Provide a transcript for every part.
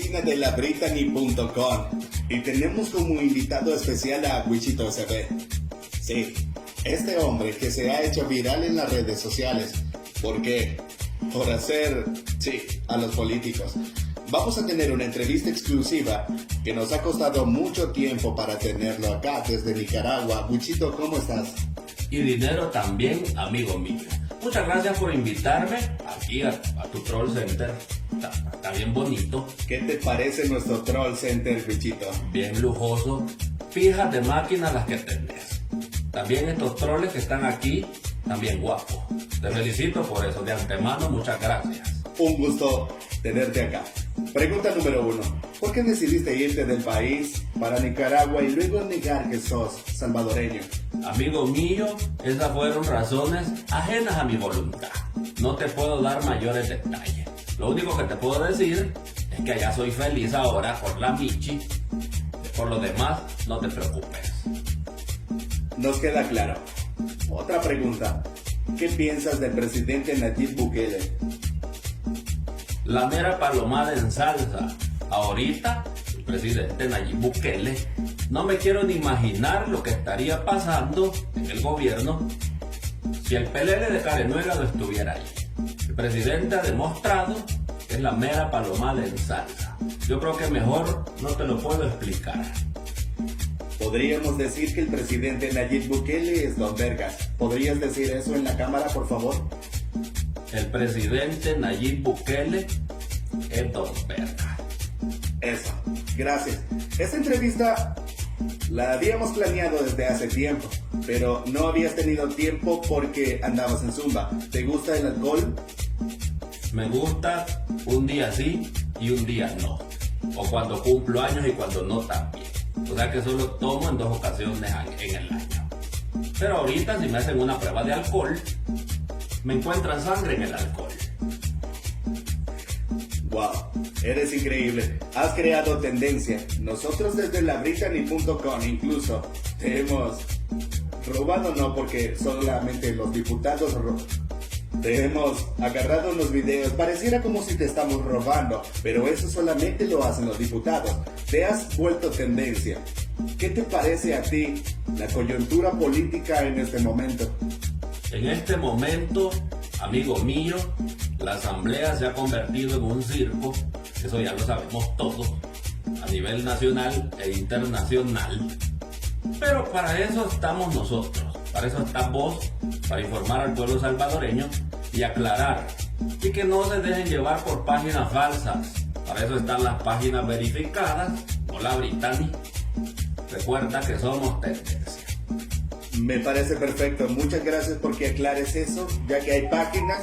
oficina de labrittany.com y tenemos como invitado especial a Wichito SB. Sí, este hombre que se ha hecho viral en las redes sociales. ¿Por qué? Por hacer, sí, a los políticos. Vamos a tener una entrevista exclusiva que nos ha costado mucho tiempo para tenerlo acá desde Nicaragua. Wichito, ¿cómo estás? Y dinero también, amigo mío. Muchas gracias por invitarme aquí a tu Troll Center. Está bien bonito. ¿Qué te parece nuestro Troll Center, Wichito? Bien lujoso. Fijas de máquinas las que tenés. También estos troles que están aquí, también guapos. Te felicito por eso. De antemano, muchas gracias. Un gusto tenerte acá. Pregunta número 1. ¿Por qué decidiste irte del país para Nicaragua y luego negar que sos salvadoreño? Amigo mío, esas fueron razones ajenas a mi voluntad. No te puedo dar mayores detalles. Lo único que te puedo decir es que allá soy feliz ahora con la Michi. Por lo demás, no te preocupes. Nos queda claro. Otra pregunta. ¿Qué piensas del presidente Nayib Bukele? La mera palomada en salsa. Ahorita, el presidente Nayib Bukele, no me quiero ni imaginar lo que estaría pasando en el gobierno si el pelele de Carenuega no estuviera ahí. El presidente ha demostrado que es la mera palomada en salsa. Yo creo que mejor no te lo puedo explicar. Podríamos decir que el presidente Nayib Bukele es Don Vergas. ¿Podrías decir eso en la cámara, por favor? El presidente Nayib Bukele es Don Verga. Eso, gracias. Esta entrevista la habíamos planeado desde hace tiempo, pero no habías tenido tiempo porque andabas en Zumba. ¿Te gusta el alcohol? Me gusta un día sí y un día no. O cuando cumplo años y cuando no también. O sea que solo tomo en 2 ocasiones en el año. Pero ahorita si me hacen una prueba de alcohol, me encuentran sangre en el alcohol. Wow, eres increíble. Has creado tendencia. Nosotros desde labrittany.com incluso te hemos robado, no porque solamente los diputados te hemos agarrado en los videos. Pareciera como si te estamos robando, pero eso solamente lo hacen los diputados. Te has vuelto tendencia. ¿Qué te parece a ti la coyuntura política en este momento? En este momento, amigo mío, la asamblea se ha convertido en un circo, eso ya lo sabemos todos, a nivel nacional e internacional. Pero para eso estamos nosotros, para eso estás vos, para informar al pueblo salvadoreño y aclarar, y que no se dejen llevar por páginas falsas. Para eso están las páginas verificadas, o la Brittany. Recuerda que somos tendencia. Me parece perfecto. Muchas gracias porque aclares eso, ya que hay páginas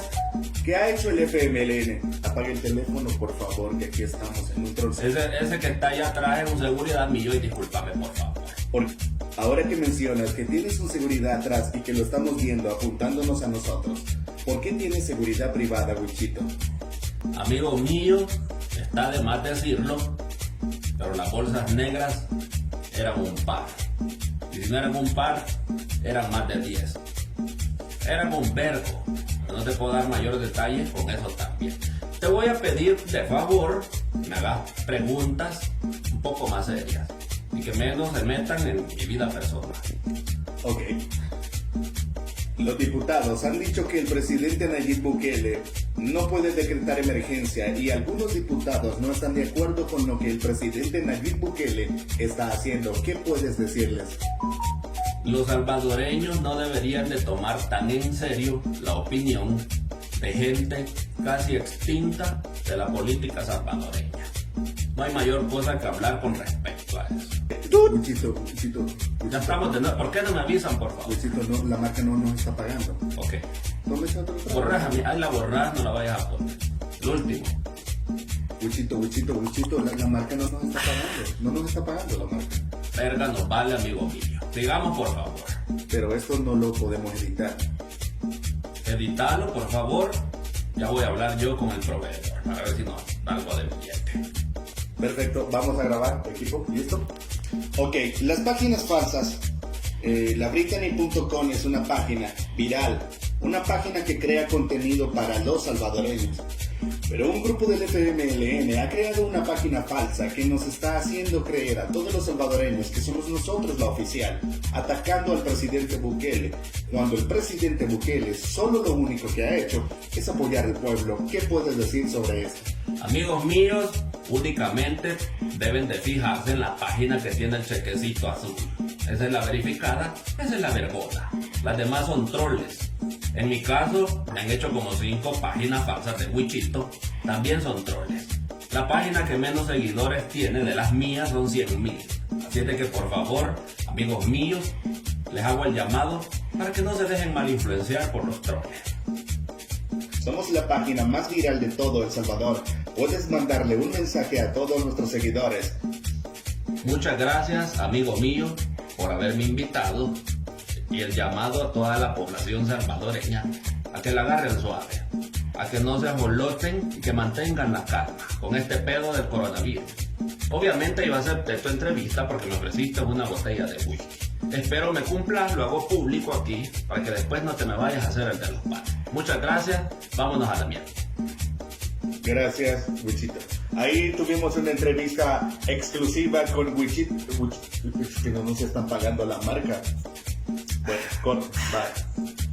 que ha hecho el FMLN. Apague el teléfono, por favor, que aquí estamos en un troll. Ese que está allá atrás es un seguridad mío y discúlpame, por favor. Porque ahora que mencionas que tienes un seguridad atrás y que lo estamos viendo apuntándonos a nosotros, ¿por qué tienes seguridad privada, Wichito? Amigo mío, está de más decirlo, pero las bolsas negras eran un par. Y si no eran un par, eran más de 10. Eran un vergo. Pero no te puedo dar mayores detalles con eso también. Te voy a pedir de favor que me hagas preguntas un poco más serias y que menos se metan en mi vida personal. Ok. Los diputados han dicho que el presidente Nayib Bukele no puede decretar emergencia y algunos diputados no están de acuerdo con lo que el presidente Nayib Bukele está haciendo. ¿Qué puedes decirles? Los salvadoreños no deberían de tomar tan en serio la opinión de gente casi extinta de la política salvadoreña. No hay mayor cosa que hablar con respecto a eso. Wichito. Ya estamos de nuevo. ¿Por qué no me avisan, por favor? Wichito, no, la marca no nos está pagando. Ok. Tómese otro trago. Borras, ahí la borras, no la vayas a poner. Lo último. Wichito, la marca no nos está pagando. No nos está pagando la marca. Verga nos vale, amigo mío. Sigamos, por favor. Pero esto no lo podemos editar. Editalo, por favor. Ya voy a hablar yo con el proveedor para ver si nos da algo de billete. Perfecto, vamos a grabar, equipo, ¿listo? Ok, las páginas falsas. Labrittany.com es una página viral, una página que crea contenido para los salvadoreños. Pero un grupo del FMLN ha creado una página falsa que nos está haciendo creer a todos los salvadoreños que somos nosotros la oficial, atacando al presidente Bukele, cuando el presidente Bukele solo lo único que ha hecho es apoyar al pueblo. ¿Qué puedes decir sobre esto? Amigos míos, únicamente deben de fijarse en la página que tiene el chequecito azul. Esa es la verificada, esa es la vergona. Las demás son troles. En mi caso, me han hecho como 5 páginas falsas de Wichito, también son troles. La página que menos seguidores tiene de las mías son 100,000. Así es de que por favor, amigos míos, les hago el llamado para que no se dejen mal influenciar por los troles. Somos la página más viral de todo El Salvador. Puedes mandarle un mensaje a todos nuestros seguidores. Muchas gracias, amigo mío, por haberme invitado, y el llamado a toda la población salvadoreña a que la agarren suave, a que no se aboloten y que mantengan la calma con este pedo del coronavirus. Obviamente yo acepté tu entrevista porque me ofreciste una botella de whisky. Espero me cumplas, lo hago público aquí para que después no te me vayas a hacer el de los panes. Muchas gracias, vámonos a la mierda. Gracias, Wichito. Ahí tuvimos una entrevista exclusiva con Wichito. Que no nos están pagando la marca. Bueno, corto, bye.